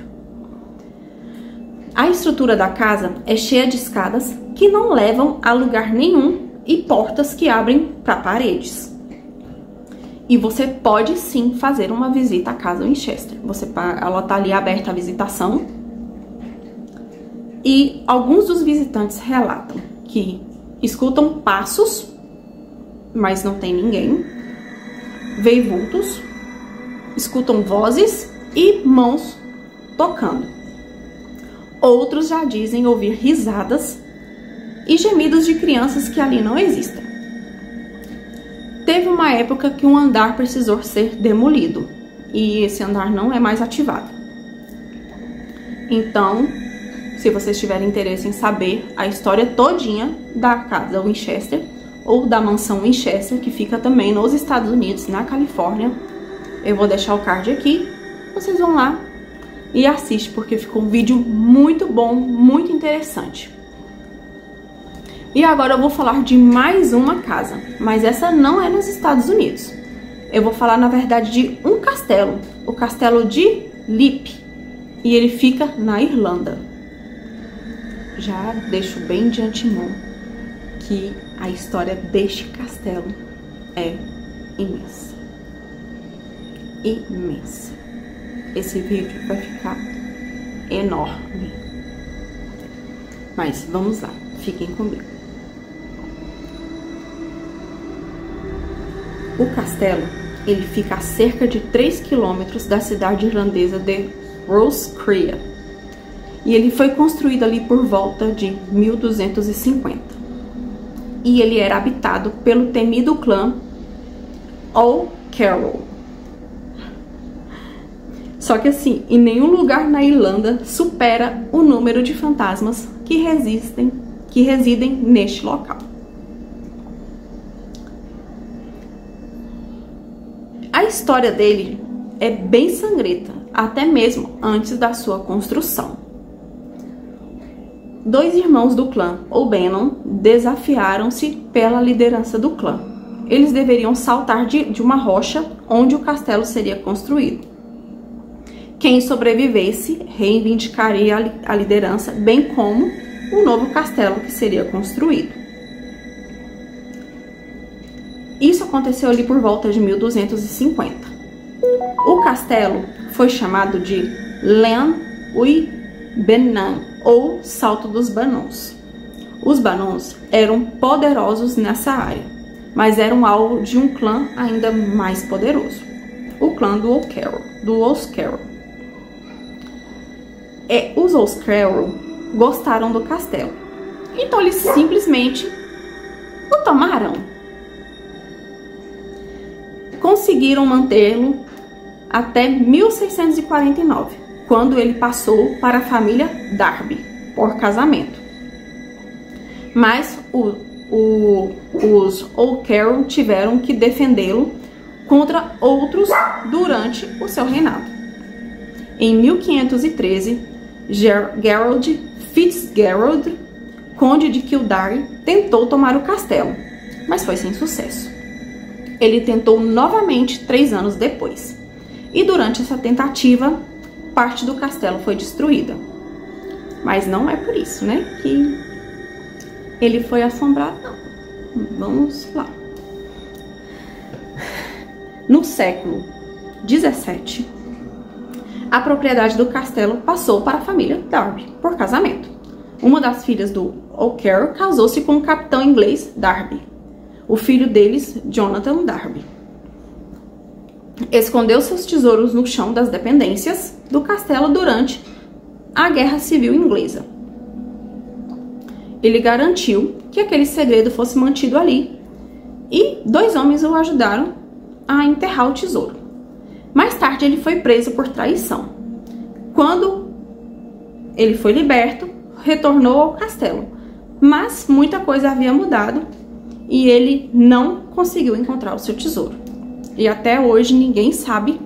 A estrutura da casa é cheia de escadas que não levam a lugar nenhum e portas que abrem para paredes. E você pode sim fazer uma visita à casa Winchester. Ela está ali aberta à visitação. E alguns dos visitantes relatam que escutam passos, mas não tem ninguém. Veem vultos, escutam vozes e mãos tocando. Outros já dizem ouvir risadas e gemidos de crianças que ali não existem. Teve uma época que um andar precisou ser demolido e esse andar não é mais ativado. Então, se vocês tiverem interesse em saber a história todinha da casa Winchester ou da mansão Winchester, que fica também nos Estados Unidos, na Califórnia, eu vou deixar o card aqui, vocês vão lá e assistem, porque ficou um vídeo muito bom, muito interessante. E agora eu vou falar de mais uma casa, mas essa não é nos Estados Unidos. Eu vou falar, na verdade, de um castelo, o castelo de Leap, e ele fica na Irlanda. Já deixo bem de antemão que a história deste castelo é imensa. Imensa. Esse vídeo vai ficar enorme. Mas vamos lá, fiquem comigo. O castelo, ele fica a cerca de 3 quilômetros da cidade irlandesa de Roscrea. E ele foi construído ali por volta de 1250. E ele era habitado pelo temido clã O'Carroll. Só que assim, em nenhum lugar na Irlanda supera o número de fantasmas que residem neste local. A história dele é bem sangrenta, até mesmo antes da sua construção. 2 irmãos do clã O'Bannon desafiaram-se pela liderança do clã. Eles deveriam saltar de uma rocha onde o castelo seria construído. Quem sobrevivesse reivindicaria a liderança, bem como o novo castelo que seria construído. Isso aconteceu ali por volta de 1250. O castelo foi chamado de Llan Uí Benan, ou Salto dos Banons. Os Banons eram poderosos nessa área, mas eram alvo de um clã ainda mais poderoso, o clã do O'Carroll. Os O'Carroll gostaram do castelo, então eles simplesmente o tomaram. Conseguiram mantê-lo até 1649, quando ele passou para a família Darby por casamento. mas os O'Carroll tiveram que defendê-lo contra outros durante o seu reinado. Em 1513, Gerald Fitzgerald, conde de Kildare, tentou tomar o castelo, mas foi sem sucesso. Ele tentou novamente 3 anos depois, e durante essa tentativa, parte do castelo foi destruída. Mas não é por isso, né, que ele foi assombrado, não. Vamos lá. No século 17, a propriedade do castelo passou para a família Darby por casamento. Uma das filhas do O'Carroll casou-se com o capitão inglês Darby. O filho deles, Jonathan Darby, escondeu seus tesouros no chão das dependências do castelo durante a Guerra Civil Inglesa. Ele garantiu que aquele segredo fosse mantido ali e 2 homens o ajudaram a enterrar o tesouro. Mais tarde ele foi preso por traição. Quando ele foi liberto, retornou ao castelo, mas muita coisa havia mudado e ele não conseguiu encontrar o seu tesouro. E até hoje ninguém sabe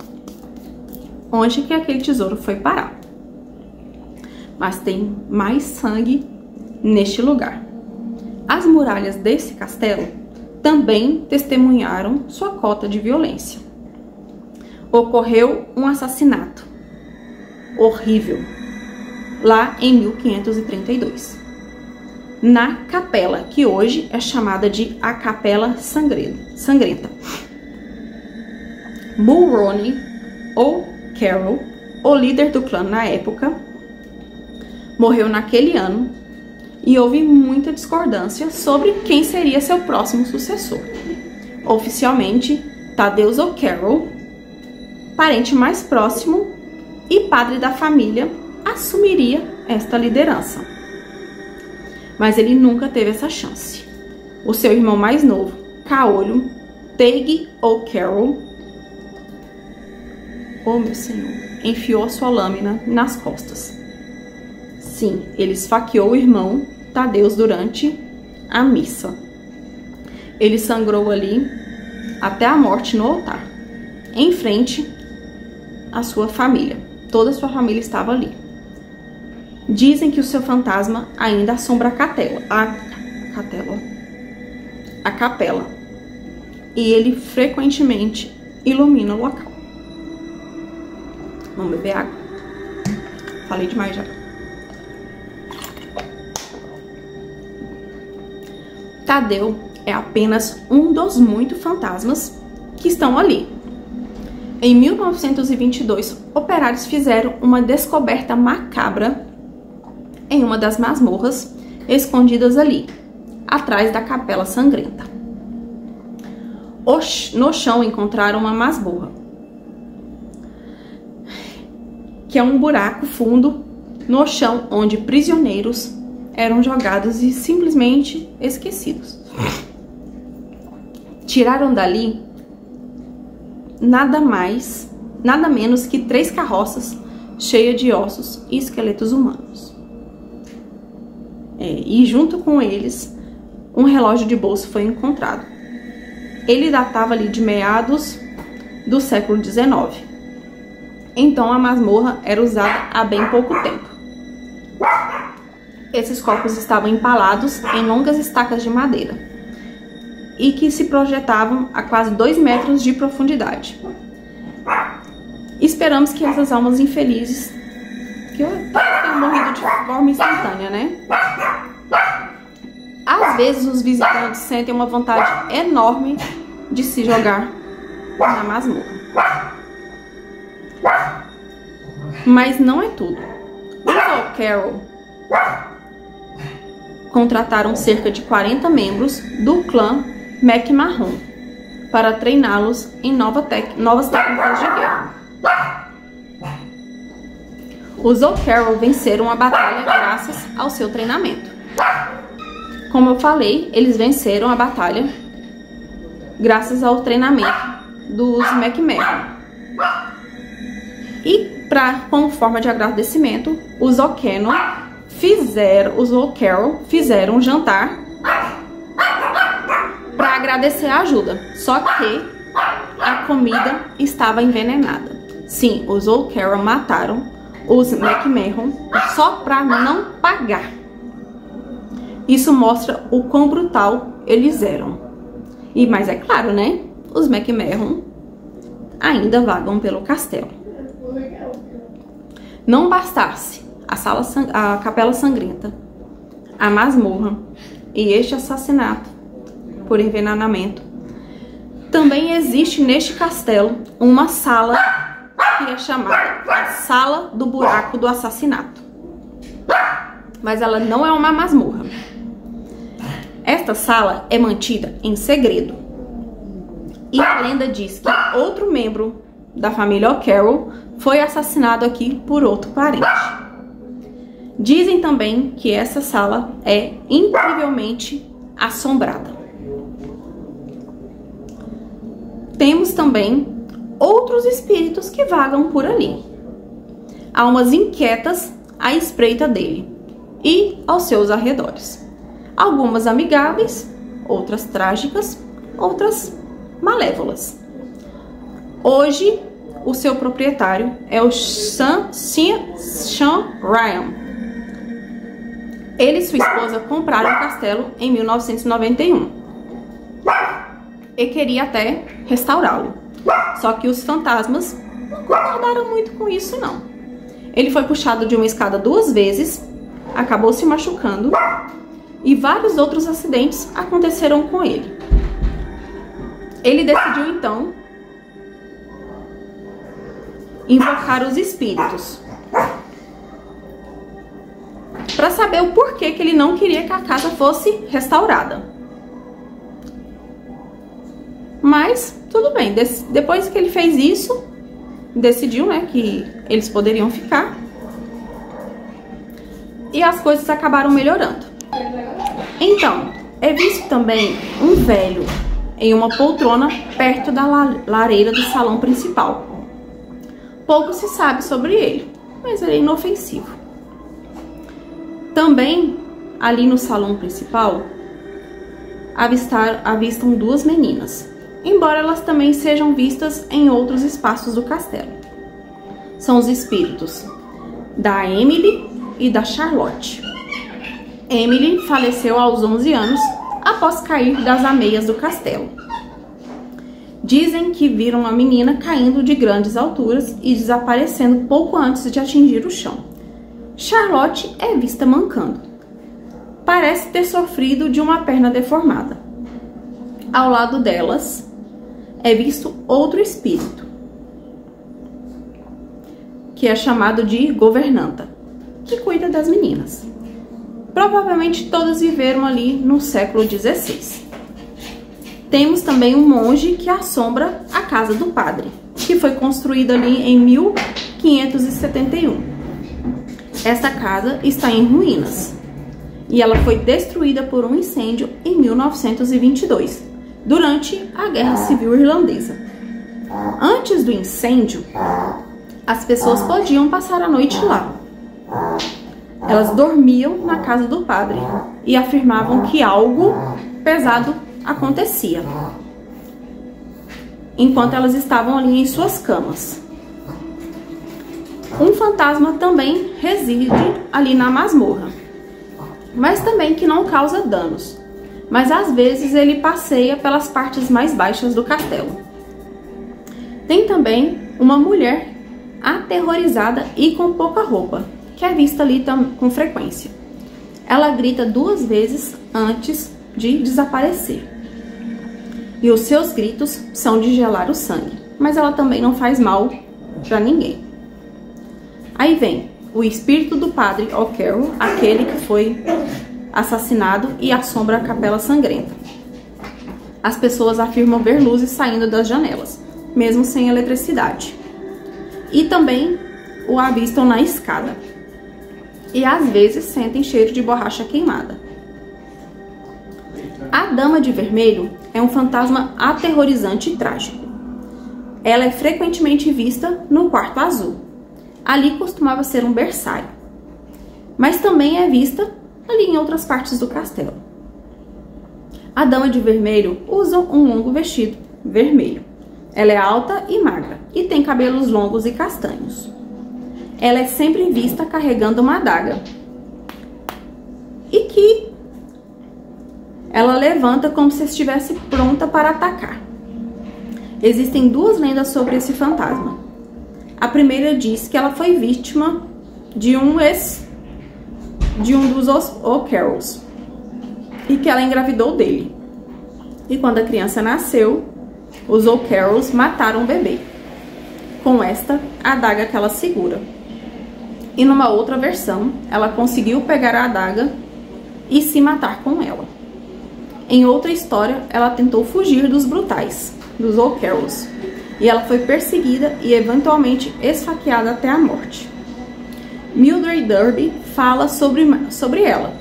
onde que aquele tesouro foi parar. Mas tem mais sangue neste lugar. As muralhas desse castelo também testemunharam sua cota de violência. Ocorreu um assassinato horrível lá em 1532, na capela que hoje é chamada de a Capela Sangrenta. Mulroney O'Carroll, o líder do clã na época, morreu naquele ano e houve muita discordância sobre quem seria seu próximo sucessor. Oficialmente, Thaddeus O'Carroll, parente mais próximo e padre da família, assumiria esta liderança. Mas ele nunca teve essa chance. O seu irmão mais novo, caolho, Teig O'Carroll, oh meu senhor, enfiou sua lâmina nas costas. Sim, ele esfaqueou o irmão Thaddeus durante a missa. Ele sangrou ali até a morte no altar, em frente à sua família. Toda a sua família estava ali. Dizem que o seu fantasma ainda assombra a capela. E ele frequentemente ilumina o local. Vamos beber água? Falei demais já. Tadeu é apenas um dos muitos fantasmas que estão ali. Em 1922, operários fizeram uma descoberta macabra em uma das masmorras escondidas ali, atrás da Capela Sangrenta. No chão encontraram uma masmorra, que é um buraco fundo no chão onde prisioneiros eram jogados e simplesmente esquecidos. Tiraram dali nada menos que 3 carroças cheias de ossos e esqueletos humanos. E junto com eles, um relógio de bolso foi encontrado. Ele datava ali de meados do século XIX. Então a masmorra era usada há bem pouco tempo. Esses corpos estavam empalados em longas estacas de madeira e que se projetavam a quase 2 metros de profundidade. Esperamos que essas almas infelizes tenham morrido de forma instantânea, né? Às vezes os visitantes sentem uma vontade enorme de se jogar na masmorra. Mas não é tudo. Os O'Carroll contrataram cerca de 40 membros do clã MacMahon para treiná-los em novas técnicas de guerra. Os O'Carroll venceram a batalha graças ao seu treinamento. Como eu falei, eles venceram a batalha graças ao treinamento dos MacMahon. E como forma de agradecimento, os O'Connor os O'Carroll fizeram um jantar para agradecer a ajuda, só que a comida estava envenenada. Sim, os O'Carroll mataram os McMahon só para não pagar. Isso mostra o quão brutal eles eram. Mas é claro, né? Os McMahon ainda vagam pelo castelo. Não bastasse a Capela Sangrenta, a masmorra e este assassinato por envenenamento, também existe neste castelo uma sala que é chamada a Sala do Buraco do Assassinato. Mas ela não é uma masmorra. Esta sala é mantida em segredo. E a lenda diz que outro membro da família O'Carroll foi assassinado aqui por outro parente. Dizem também que essa sala é incrivelmente assombrada. Temos também outros espíritos que vagam por ali. Almas inquietas à espreita dele e aos seus arredores. Algumas amigáveis, outras trágicas, outras malévolas. Hoje, o seu proprietário é o Sean Ryan. Ele e sua esposa compraram o castelo em 1991 e queria até restaurá-lo. Só que os fantasmas não concordaram muito com isso, não. Ele foi puxado de uma escada 2 vezes, acabou se machucando e vários outros acidentes aconteceram com ele. Ele decidiu então invocar os espíritos para saber o porquê que ele não queria que a casa fosse restaurada. Mas tudo bem, depois que ele fez isso, decidiu, né, que eles poderiam ficar, e as coisas acabaram melhorando. Então, é visto também um velho em uma poltrona perto da lareira do salão principal. Pouco se sabe sobre ele, mas ele é inofensivo. Também, ali no salão principal, avistam 2 meninas, embora elas também sejam vistas em outros espaços do castelo. São os espíritos da Emily e da Charlotte. Emily faleceu aos 11 anos após cair das ameias do castelo. Dizem que viram a menina caindo de grandes alturas e desaparecendo pouco antes de atingir o chão. Charlotte é vista mancando. Parece ter sofrido de uma perna deformada. Ao lado delas é visto outro espírito, que é chamado de governanta, que cuida das meninas. Provavelmente todas viveram ali no século XVI. Temos também um monge que assombra a casa do padre, que foi construída ali em 1571. Esta casa está em ruínas e ela foi destruída por um incêndio em 1922, durante a Guerra Civil Irlandesa. Antes do incêndio, as pessoas podiam passar a noite lá. Elas dormiam na casa do padre e afirmavam que algo pesado acontecia enquanto elas estavam ali em suas camas. Um fantasma também reside ali na masmorra, mas também que não causa danos, mas às vezes ele passeia pelas partes mais baixas do castelo. Tem também uma mulher aterrorizada e com pouca roupa, que é vista ali com frequência. Ela grita 2 vezes antes de desaparecer. E os seus gritos são de gelar o sangue, mas ela também não faz mal para ninguém. Aí vem o espírito do padre O'Carroll, aquele que foi assassinado e assombra a Capela Sangrenta. As pessoas afirmam ver luzes saindo das janelas, mesmo sem eletricidade. E também o avistam na escada. E às vezes sentem cheiro de borracha queimada. A Dama de Vermelho é um fantasma aterrorizante e trágico. Ela é frequentemente vista no quarto azul. Ali costumava ser um berçário. mas também é vista ali em outras partes do castelo. A dama de vermelho usa um longo vestido vermelho. Ela é alta e magra e tem cabelos longos e castanhos. Ela é sempre vista carregando uma adaga e que ela levanta como se estivesse pronta para atacar. Existem duas lendas sobre esse fantasma. A primeira diz que ela foi vítima de um dos O'Carrolls e que ela engravidou dele. E quando a criança nasceu, os O'Carrolls mataram o bebê com esta adaga que ela segura. E numa outra versão, ela conseguiu pegar a adaga e se matar com ela. Em outra história, ela tentou fugir dos brutais, dos O'Carrolls, e ela foi perseguida e eventualmente esfaqueada até a morte. Mildred Darby fala sobre ela,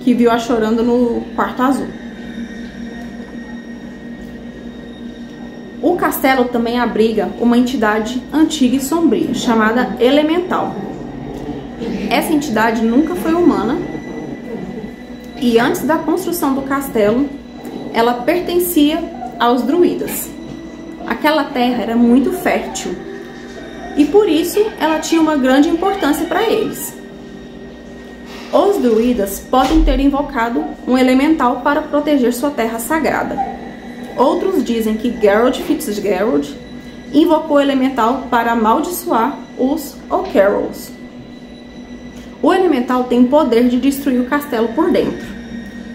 que viu-a chorando no quarto azul. O castelo também abriga uma entidade antiga e sombria, chamada Elemental. Essa entidade nunca foi humana e antes da construção do castelo, ela pertencia aos druidas. Aquela terra era muito fértil e por isso ela tinha uma grande importância para eles. Os druidas podem ter invocado um elemental para proteger sua terra sagrada. Outros dizem que Geralt Fitzgerald invocou o elemental para amaldiçoar os O'Carrolls. O elemental tem o poder de destruir o castelo por dentro.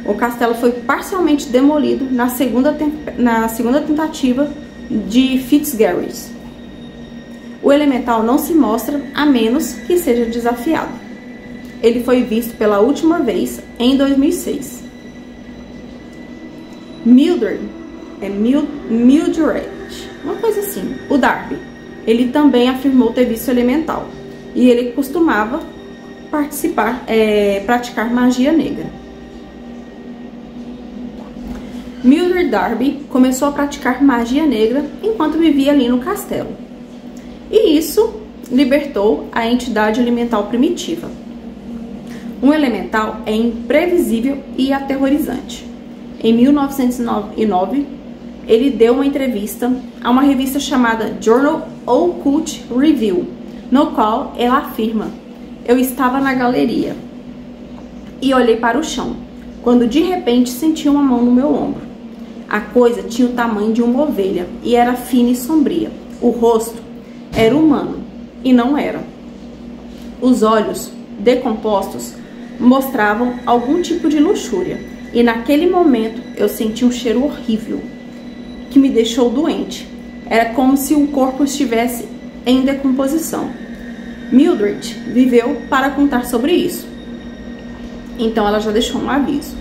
O castelo foi parcialmente demolido na segunda tentativa de Fitzgerald. O elemental não se mostra a menos que seja desafiado. Ele foi visto pela última vez em 2006. Mildred, uma coisa assim. O Darby, ele também afirmou ter visto o elemental e ele costumava praticar magia negra. Mildred Darby começou a praticar magia negra enquanto vivia ali no castelo. E isso libertou a entidade elemental primitiva. Um elemental é imprevisível e aterrorizante. Em 1909, ele deu uma entrevista a uma revista chamada Journal Occult Review, no qual ela afirma: eu estava na galeria e olhei para o chão, quando de repente senti uma mão no meu ombro. A coisa tinha o tamanho de uma ovelha e era fina e sombria. O rosto era humano e não era. Os olhos, decompostos, mostravam algum tipo de luxúria. E naquele momento eu senti um cheiro horrível que me deixou doente. Era como se o corpo estivesse em decomposição. Mildred viveu para contar sobre isso. Então ela já deixou um aviso: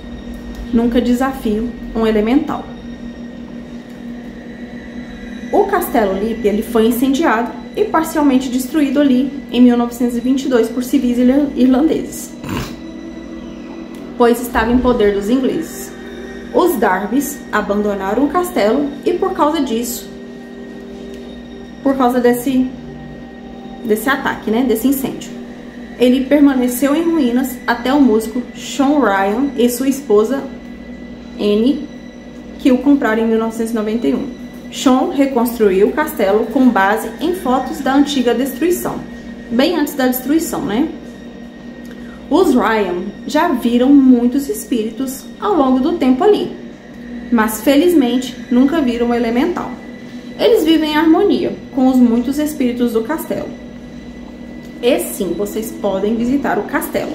nunca desafie um elemental. O Castelo Lippe ele foi incendiado e parcialmente destruído ali em 1922 por civis irlandeses, pois estava em poder dos ingleses. Os Darbys abandonaram o castelo e por causa disso, por causa desse ataque, né, desse incêndio, ele permaneceu em ruínas até o músico Sean Ryan e sua esposa Anne, que o compraram em 1991. Sean reconstruiu o castelo com base em fotos da antiga destruição, bem antes da destruição, né? Os Ryan já viram muitos espíritos ao longo do tempo ali, mas felizmente nunca viram o elemental. Eles vivem em harmonia com os muitos espíritos do castelo. E sim, vocês podem visitar o castelo,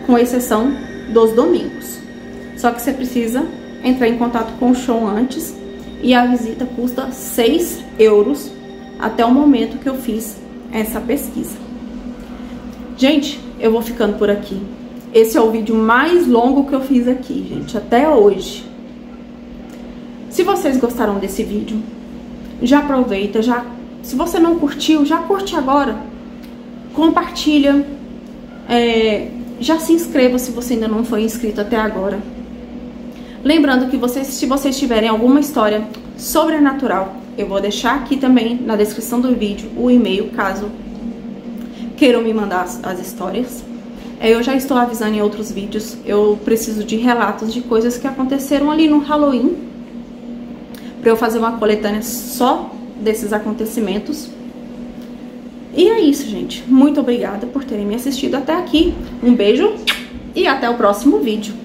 com exceção dos domingos. Só que você precisa entrar em contato com o Sean antes e a visita custa 6 euros até o momento que eu fiz essa pesquisa. Gente, eu vou ficando por aqui. Esse é o vídeo mais longo que eu fiz aqui, gente, até hoje. Se vocês gostaram desse vídeo, já aproveita, se você não curtiu, já curte agora. Compartilha, já se inscreva se você ainda não foi inscrito até agora. Lembrando que se vocês tiverem alguma história sobrenatural, eu vou deixar aqui também na descrição do vídeo o e-mail, caso queiram me mandar as histórias. Eu já estou avisando em outros vídeos, eu preciso de relatos de coisas que aconteceram ali no Halloween, para eu fazer uma coletânea só desses acontecimentos. E é isso, gente. Muito obrigada por terem me assistido até aqui. Um beijo e até o próximo vídeo.